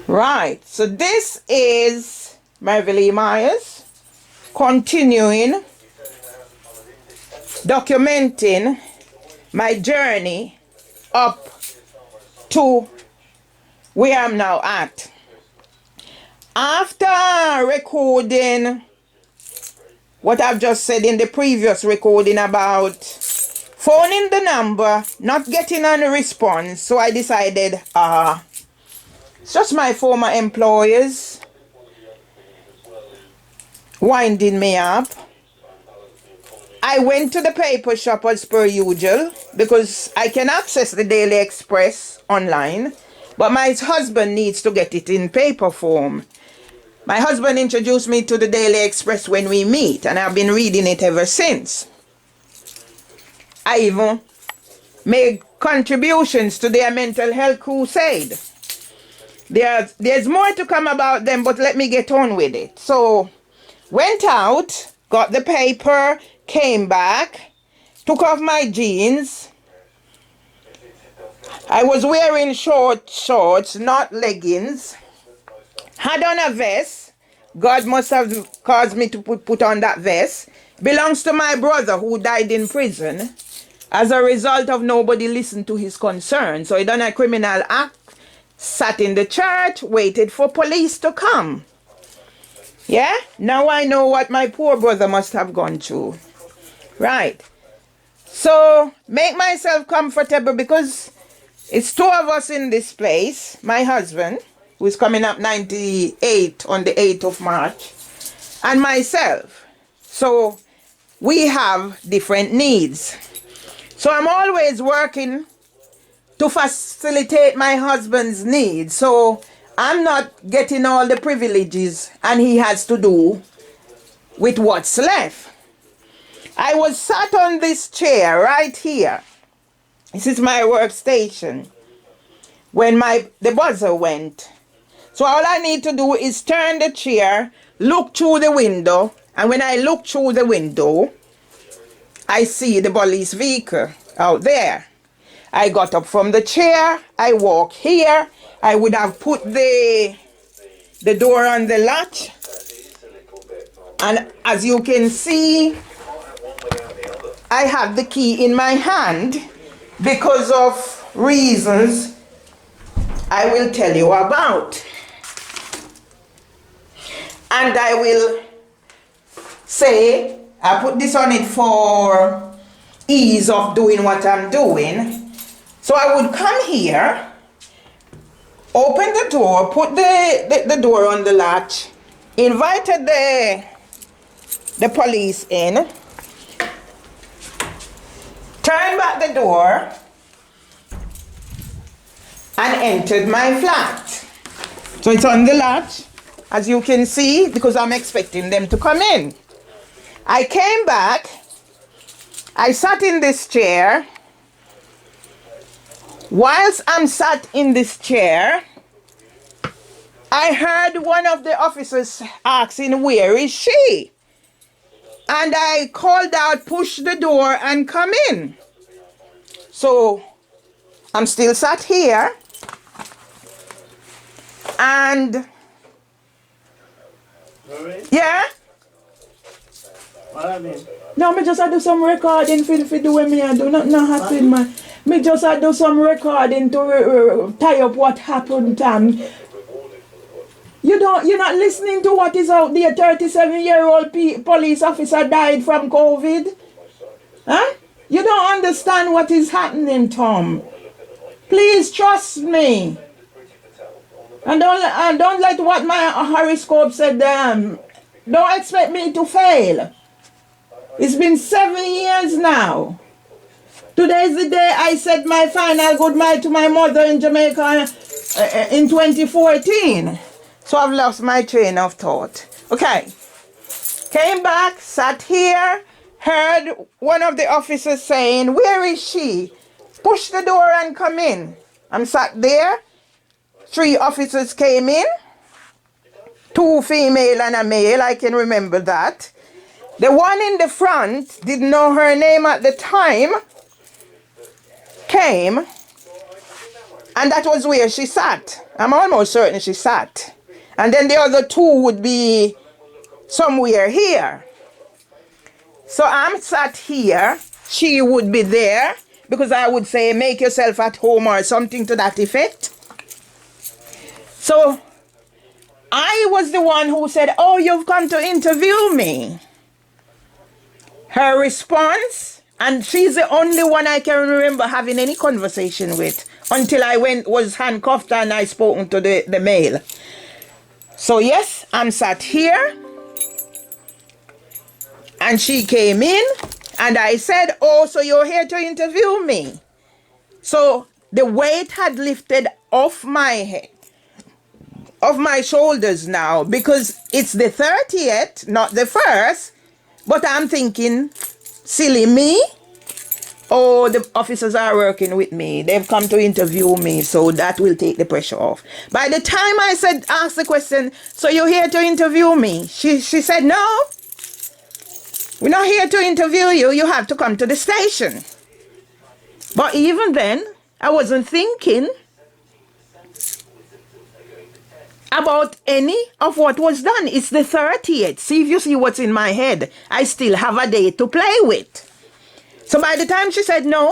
Right, so this is Marvely Myers continuing documenting my journey up to where I'm now at. After recording what I've just said in the previous recording about phoning the number, not getting any response, so I decided, it's just my former employers winding me up. I went to the paper shop as per usual because I can access the Daily Express online, but my husband needs to get it in paper form. My husband introduced me to the Daily Express when we meet, and I've been reading it ever since. I even made contributions to their mental health crusade. There's more to come about them, but let me get on with it. So, went out, got the paper, came back, took off my jeans. I was wearing short shorts, not leggings. Had on a vest. God must have caused me to put on that vest. Belongs to my brother who died in prison as a result of nobody listened to his concern. So he done a criminal act, sat in the church, waited for police to come. Yeah? Now I know what my poor brother must have gone through. Right. So, make myself comfortable because it's two of us in this place. My husband, who is coming up 98 on the 8th of March, and myself. So, we have different needs. So, I'm always working to facilitate my husband's needs. So, I'm not getting all the privileges, and he has to do with what's left. I was sat on this chair right here. This is my workstation. When the buzzer went. So all I need to do is turn the chair, look through the window, and when I look through the window, I see the police vehicle out there. I got up from the chair, I walk here. I would have put the door on the latch, and as you can see, I have the key in my hand because of reasons I will tell you about. And I will say, I put this on it for ease of doing what I'm doing. So I would come here, open the door, put the door on the latch, invited the police in, turned back the door, and entered my flat. So it's on the latch, as you can see, because I'm expecting them to come in. I came back, I sat in this chair. Whilst I'm sat in this chair, I heard one of the officers asking, "Where is she?" And I called out, "Push the door and come in." So I'm still sat here, and yeah. What I mean? No, me just do some recording for do what me I do. Not happen, man. Me just do some recording to tie up what happened, Tam. You're not listening to what is out there. 37-year-old police officer died from COVID. Huh? You don't understand what is happening, Tom. Please trust me. And don't let what my horoscope said. Don't expect me to fail. It's been 7 years now. Today is the day I said my final goodbye to my mother in Jamaica in 2014. So I've lost my train of thought. Okay. Came back, sat here, heard one of the officers saying, "Where is she? Push the door and come in." I'm sat there. 3 officers came in. 2 female and a male, I can remember that. The one in the front, didn't know her name at the time, came And that was where she sat. I'm almost certain she sat. And then the other two would be somewhere here. So I'm sat here. She would be there because I would say, make yourself at home or something to that effect. So I was the one who said, oh, you've come to interview me. Her response, and she's the only one I can remember having any conversation with until I was handcuffed and I spoken to the male. So yes, I'm sat here and she came in and I said, oh, so you're here to interview me. So the weight had lifted off my head, off my shoulders now, because it's the 30th, not the 1st. But I'm thinking, silly me. Oh, the officers are working with me. They've come to interview me, so that will take the pressure off. By the time I asked the question, so you're here to interview me? She said, no, we're not here to interview you. You have to come to the station. But even then, I wasn't thinking about any of what was done. It's the 30th. See if you see what's in my head. I still have a day to play with. So by the time she said, no,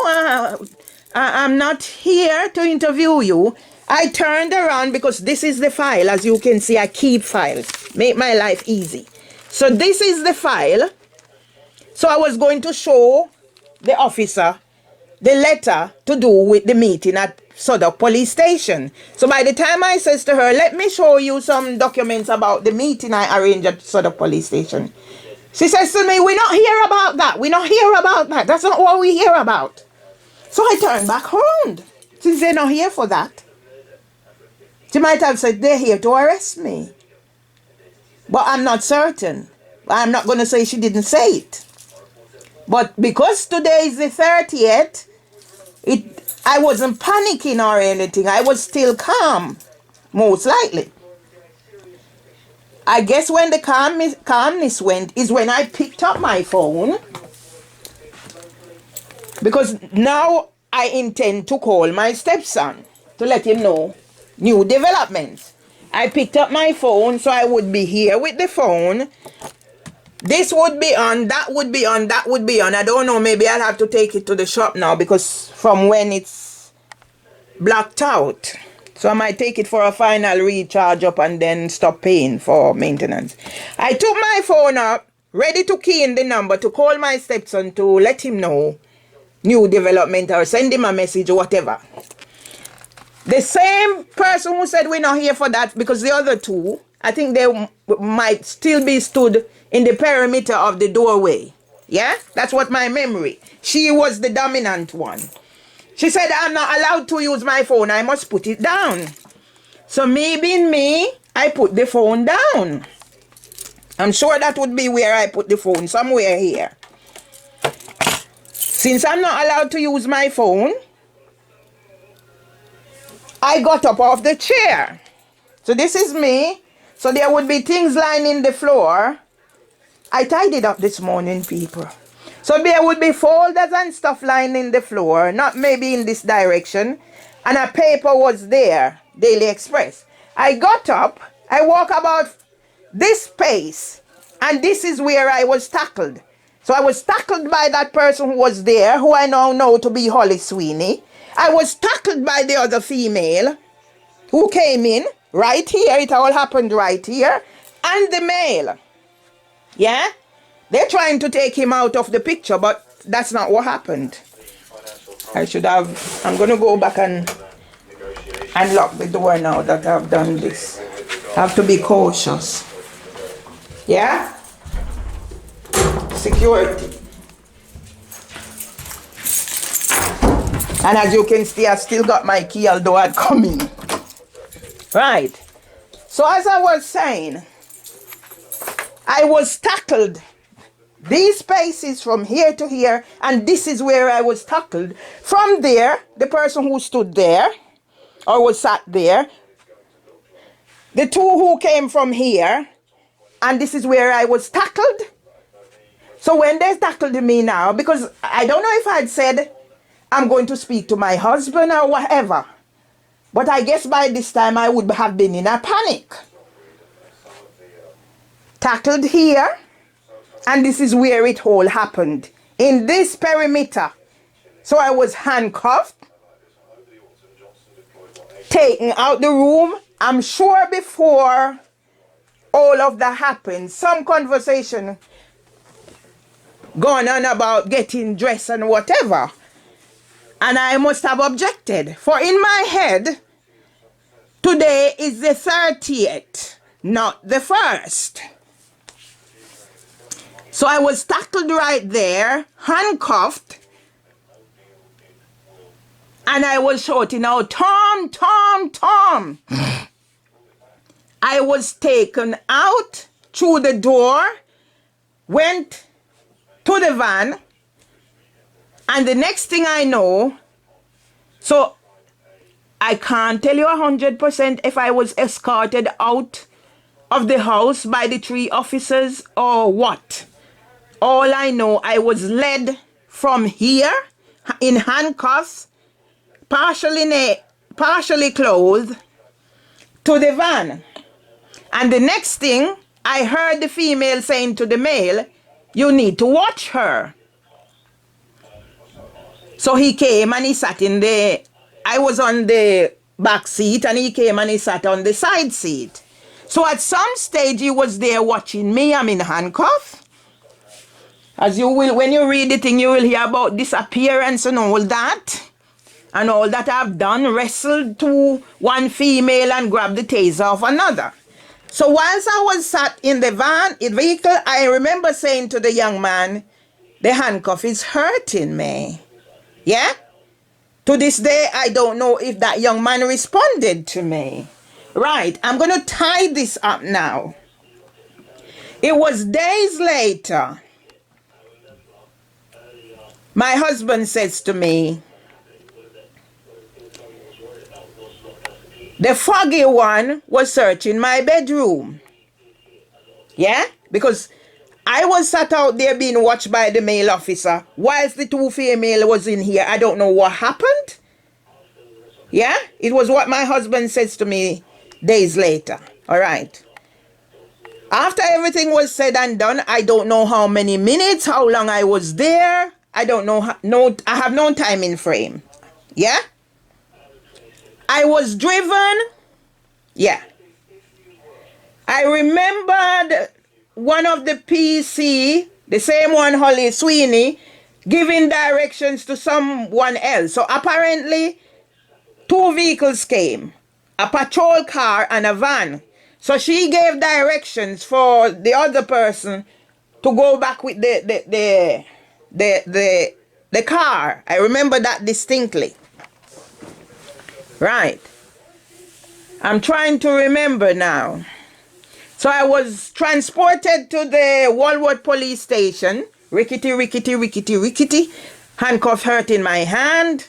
I'm not here to interview you, I turned around because this is the file. As you can see, I keep files. Make my life easy. So this is the file. So I was going to show the officer the letter to do with the meeting at Sodok Police Station. So by the time I says to her, let me show you some documents about the meeting I arranged at Sodok Police Station. She says to me, we're not here about that. We're not here about that. That's not what we hear about. So I turned back around. Since they're not here for that. She might have said, they're here to arrest me. But I'm not certain. I'm not going to say she didn't say it. But because today is the 30th, I wasn't panicking or anything. I was still calm, most likely. I guess when the calmness went is when I picked up my phone. Because now I intend to call my stepson to let him know new developments. I picked up my phone, so I would be here with the phone. This would be on, that would be on, that would be on. I don't know, maybe I'll have to take it to the shop now because from when it's blocked out. So I might take it for a final recharge up and then stop paying for maintenance. I took my phone up, ready to key in the number to call my stepson to let him know new development or send him a message or whatever. The same person who said we're not here for that, because the other two, I think they might still be stood in the perimeter of the doorway. Yeah, that's what my memory. She was the dominant one. She said, I'm not allowed to use my phone. I must put it down. So me being me, I put the phone down. I'm sure that would be where I put the phone, somewhere here. Since I'm not allowed to use my phone, I got up off the chair. So this is me. So there would be things lining the floor. I tidied up this morning, people. So there would be folders and stuff lining the floor, not maybe in this direction. And a paper was there, Daily Express. I got up, I walked about this space, and this is where I was tackled. So I was tackled by that person who was there, who I now know to be Holly Sweeney. I was tackled by the other female who came in right here. It all happened right here. And the male. Yeah? They're trying to take him out of the picture, but that's not what happened. I should have, I'm going to go back and lock the door now that I've done this. I have to be cautious. Yeah? Security. And as you can see, I still got my key, although I'd come in. Right. So as I was saying, I was tackled. These spaces from here to here, and this is where I was tackled. From there, the person who stood there, or was sat there, the two who came from here, and this is where I was tackled. So when they tackled me now, because I don't know if I'd said, I'm going to speak to my husband or whatever. But I guess by this time I would have been in a panic. Tackled here, and this is where it all happened. In this perimeter. So I was handcuffed, taken out the room. I'm sure before all of that happened, some conversation going on about getting dressed and whatever. And I must have objected. For in my head, today is the 30th, not the 1st. So I was tackled right there, handcuffed, and I was shouting out, Tom, Tom, Tom. I was taken out through the door, went to the van, and the next thing I know, so I can't tell you 100% if I was escorted out of the house by the 3 officers or what. All I know, I was led from here in handcuffs, partially clothed, to the van. And the next thing, I heard the female saying to the male, you need to watch her. So he came and he sat I was on the back seat and he came and he sat on the side seat. So at some stage he was there watching me. I'm in handcuffs. As you will, when you read the thing, you will hear about disappearance and all that. And all that I've done, wrestled to one female and grabbed the taser of another. So whilst I was sat in the vehicle, I remember saying to the young man, the handcuff is hurting me. Yeah? To this day, I don't know if that young man responded to me. Right, I'm going to tie this up now. It was days later. My husband says to me, the foggy one was searching my bedroom. Yeah? Because I was sat out there being watched by the male officer whilst the 2 female was in here. I don't know what happened. Yeah? It was what my husband says to me days later. All right. After everything was said and done, I don't know how many minutes, how long I was there. I don't know. I have no timing frame. Yeah? I was driven. Yeah. I remembered one of the PC, the same one, Holly Sweeney, giving directions to someone else. So apparently, 2 vehicles came, a patrol car and a van. So she gave directions for the other person to go back with the car. I remember that distinctly. Right. I'm trying to remember now. So I was transported to the Walworth police station. Rickety, handcuff hurt in my hand.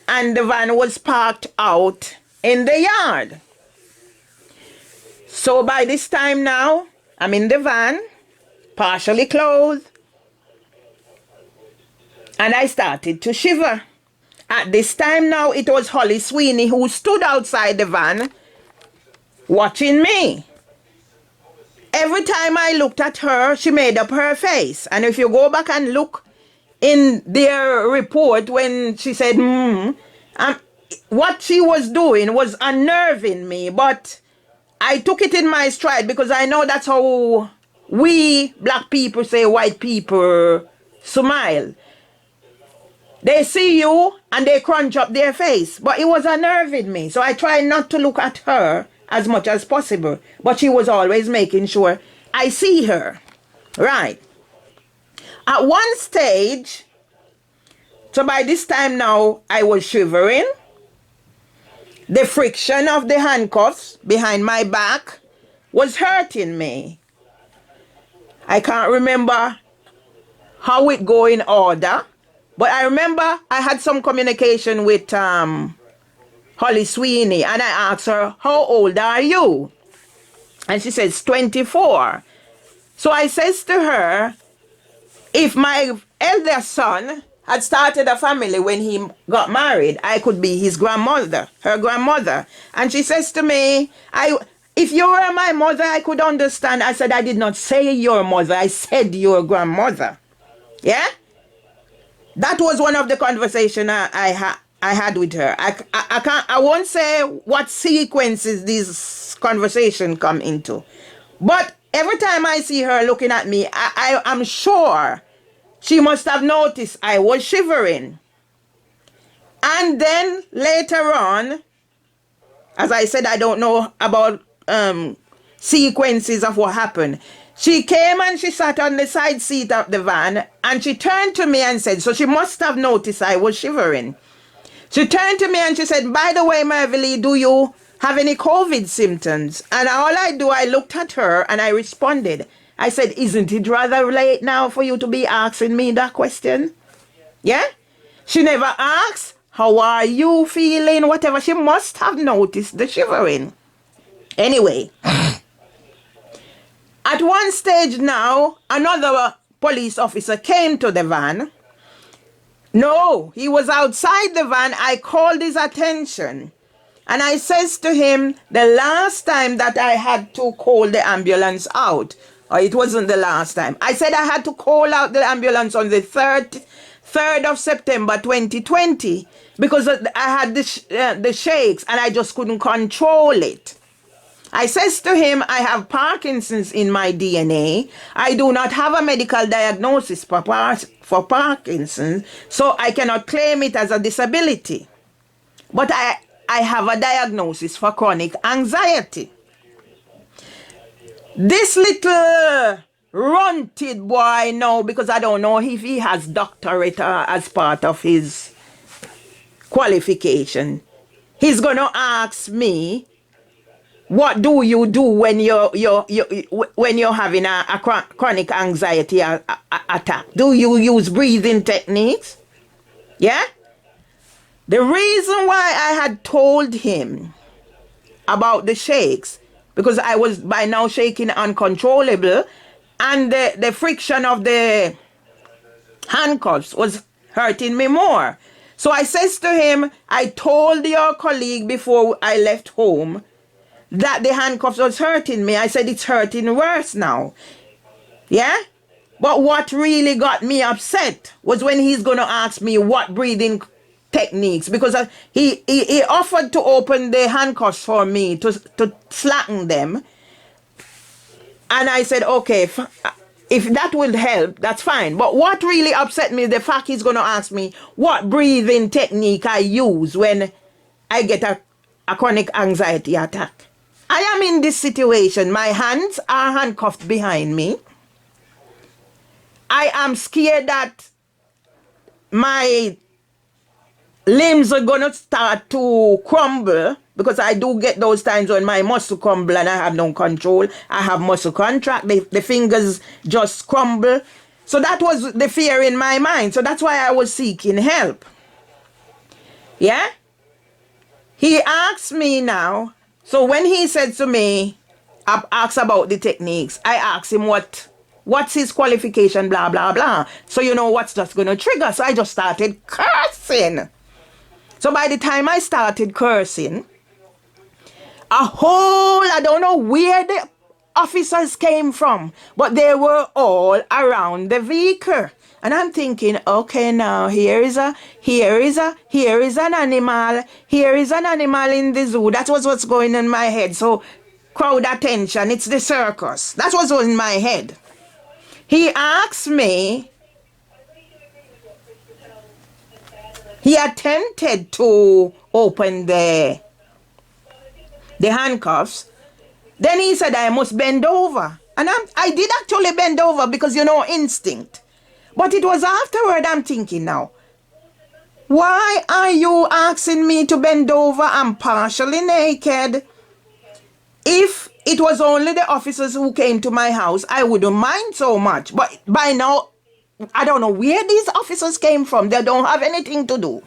And the van was parked out in the yard. So by this time now, I'm in the van, partially clothed. And I started to shiver. At this time now, it was Holly Sweeney who stood outside the van watching me. Every time I looked at her, she made up her face. And if you go back and look in their report when she said, what she was doing was unnerving me. But I took it in my stride because I know that's how we black people say white people smile. They see you and they crunch up their face. But it was unnerving me. So I tried not to look at her as much as possible. But she was always making sure I see her. Right. At one stage, so by this time now, I was shivering. The friction of the handcuffs behind my back was hurting me. I can't remember how it go in order. But I remember I had some communication with Holly Sweeney, and I asked her, how old are you? And she says, 24. So I says to her, if my elder son had started a family when he got married, I could be his grandmother, her grandmother. And she says to me, if you were my mother, I could understand. I said, I did not say your mother. I said your grandmother. Yeah? That was one of the conversations I had with her. I won't say what sequences these conversations come into. But every time I see her looking at me, I'm sure she must have noticed I was shivering. And then later on, as I said, I don't know about sequences of what happened. She came and she sat on the side seat of the van and she turned to me and said, so she must have noticed I was shivering. She turned to me and she said, by the way, Mervily, do you have any COVID symptoms? And I looked at her and I responded. I said, isn't it rather late now for you to be asking me that question? Yeah? She never asked, how are you feeling? Whatever. She must have noticed the shivering. Anyway, at one stage now, another police officer came to the van. No, he was outside the van. I called his attention. And I says to him, the last time that I had to call the ambulance out, or it wasn't the last time. I said I had to call out the ambulance on the 3rd of September 2020 because I had the shakes and I just couldn't control it. I says to him, I have Parkinson's in my DNA. I do not have a medical diagnosis for Parkinson's, so I cannot claim it as a disability. But I have a diagnosis for chronic anxiety. This little runted boy now, because I don't know if he has doctorate as part of his qualification, he's going to ask me, what do you do when you're having a chronic anxiety attack? Do you use breathing techniques? Yeah? The reason why I had told him about the shakes, because I was by now shaking uncontrollable, and the friction of the handcuffs was hurting me more. So I says to him, I told your colleague before I left home that the handcuffs was hurting me. I said it's hurting worse now. Yeah? But what really got me upset was when he's going to ask me what breathing techniques, because he offered to open the handcuffs for me to slacken them. And I said, okay, if that will help, that's fine. But what really upset me is the fact he's going to ask me what breathing technique I use when I get a chronic anxiety attack. I am in this situation. My hands are handcuffed behind me. I am scared that my limbs are going to start to crumble, because I do get those times when my muscle crumble and I have no control. I have muscle contract. The fingers just crumble. So that was the fear in my mind. So that's why I was seeking help. Yeah? He asked me now. So when he said to me, I asked about the techniques, I asked him what's his qualification, blah, blah, blah. So you know what's just going to trigger. So I just started cursing. So by the time I started cursing, I don't know where the officers came from, but they were all around the vehicle. And I'm thinking, okay, now here is an animal. Here is an animal in the zoo. That was what's going in my head. So crowd attention, it's the circus. That's what's in my head. He asked me, he attempted to open the handcuffs. Then he said I must bend over. And I did actually bend over because, instinct. But it was afterward I'm thinking now, why are you asking me to bend over? I'm partially naked. If it was only the officers who came to my house, I wouldn't mind so much. But by now, I don't know where these officers came from. They don't have anything to do.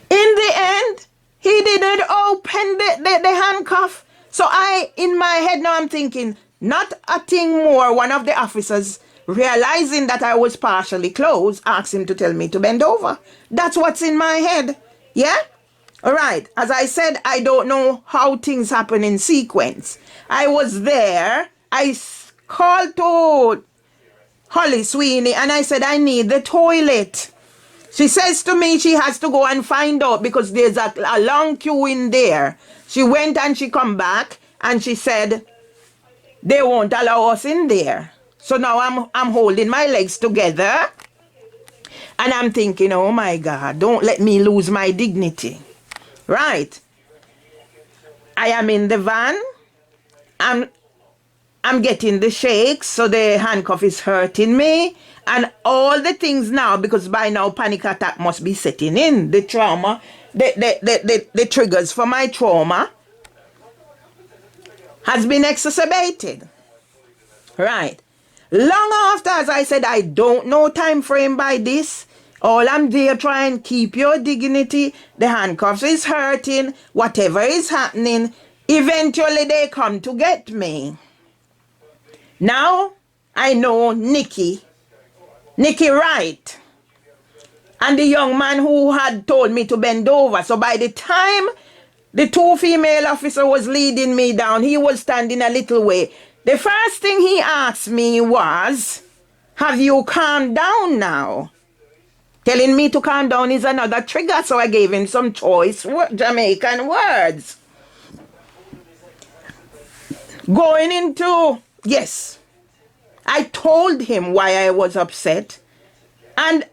In the end, he didn't open the handcuff. So in my head now I'm thinking, not a thing more, one of the officers realizing that I was partially closed, asked him to tell me to bend over. That's what's in my head. Yeah? All right. As I said, I don't know how things happen in sequence. I was there. I called to Holly Sweeney and I said, I need the toilet. She says to me she has to go and find out because there's a long queue in there. She went and she come back and she said they won't allow us in there. So now I'm holding my legs together and I'm thinking, oh my God, don't let me lose my dignity. Right. I am in the van. I'm getting the shakes, so the handcuff is hurting me. And all the things now, because by now panic attack must be setting in. The trauma, the triggers for my trauma has been exacerbated. Right. Long after, as I said, I don't know time frame by this. All I'm there trying to keep your dignity. The handcuffs is hurting. Whatever is happening, eventually they come to get me. Now, I know Nikki Wright, and the young man who had told me to bend over. So by the time the two female officer was leading me down, he was standing a little way. The first thing he asked me was, have you calmed down now? Telling me to calm down is another trigger, so I gave him some choice Jamaican words. Going into, yes, I told him why I was upset, and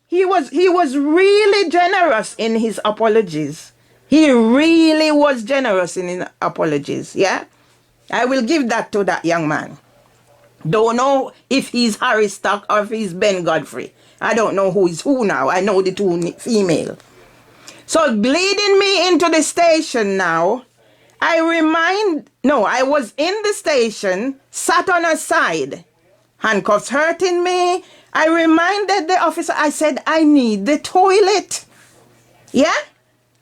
he was really generous in his apologies. He really was generous in his apologies, yeah? I will give that to that young man. Don't know if he's Harry Stock or if he's Ben Godfrey. I don't know who is who now. I know the two female. So leading me into the station now, I was in the station, sat on a side, handcuffs hurting me. I reminded the officer, I said, I need the toilet. Yeah?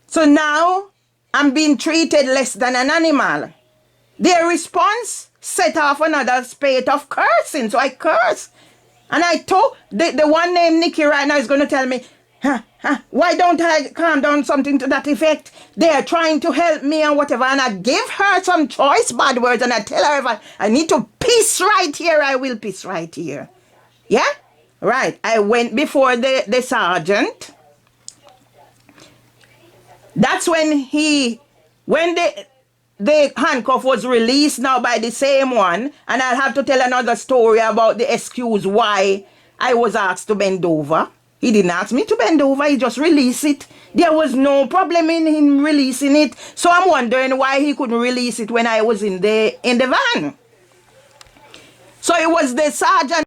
So now I'm being treated less than an animal. Their response set off another spate of cursing. So I curse. And I told the one named Nikki right now is going to tell me, why don't I calm down, something to that effect? They are trying to help me and whatever. And I give her some choice bad words and I tell her if I need to piss right here, I will piss right here. Yeah? Right. I went before the sergeant. That's when the handcuff was released now by the same one, and I'll have to tell another story about the excuse why I was asked to bend over. He didn't ask me to bend over, he just released it. There was no problem in him releasing it, so I'm wondering why he couldn't release it when I was in the van. So it was the sergeant